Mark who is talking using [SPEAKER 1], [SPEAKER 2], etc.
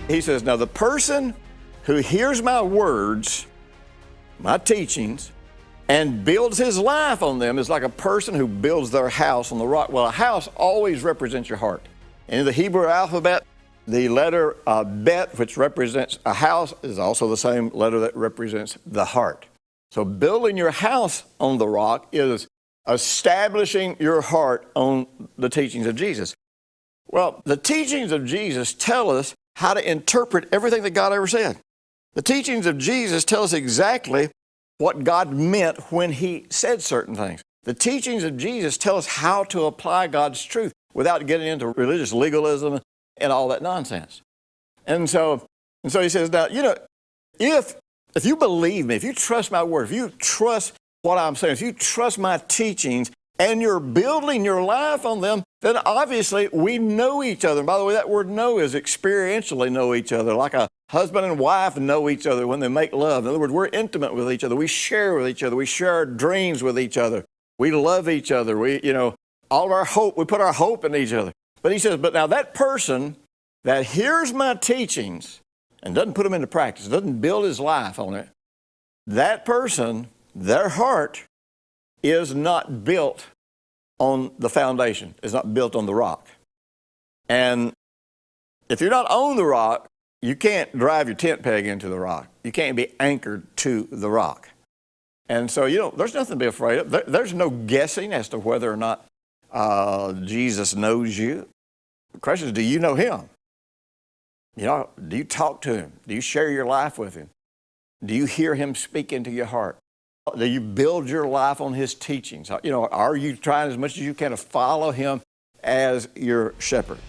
[SPEAKER 1] He says, now the person who hears my words, my teachings, and builds his life on them is like a person who builds their house on the rock. Well, a house always represents your heart. In the Hebrew alphabet, the letter Bet, which represents a house, is also the same letter that represents the heart. So building your house on the rock is establishing your heart on the teachings of Jesus. Well, the teachings of Jesus tell us how to interpret everything that God ever said. The teachings of Jesus tell us exactly what God meant when he said certain things. The teachings of Jesus tell us how to apply God's truth without getting into religious legalism and all that nonsense. And so he says, now, if you believe me, if you trust my word, if you trust what I'm saying, if you trust my teachings and you're building your life on them, then obviously we know each other. And by the way, that word know is experientially know each other, like a husband and wife know each other when they make love. In other words, we're intimate with each other. We share with each other. We share our dreams with each other. We love each other. All of our hope, we put our hope in each other. But he says, but now that person that hears my teachings and doesn't put them into practice, doesn't build his life on it, that person, their heart is not built on the foundation, is not built on the rock. And if you're not on the rock, you can't drive your tent peg into the rock. You can't be anchored to the rock. And so, there's nothing to be afraid of. There's no guessing as to whether or not Jesus knows you. The question is, do you know him? Do you talk to him? Do you share your life with him? Do you hear him speak into your heart? Do you build your life on his teachings? Are you trying as much as you can to follow him as your shepherd?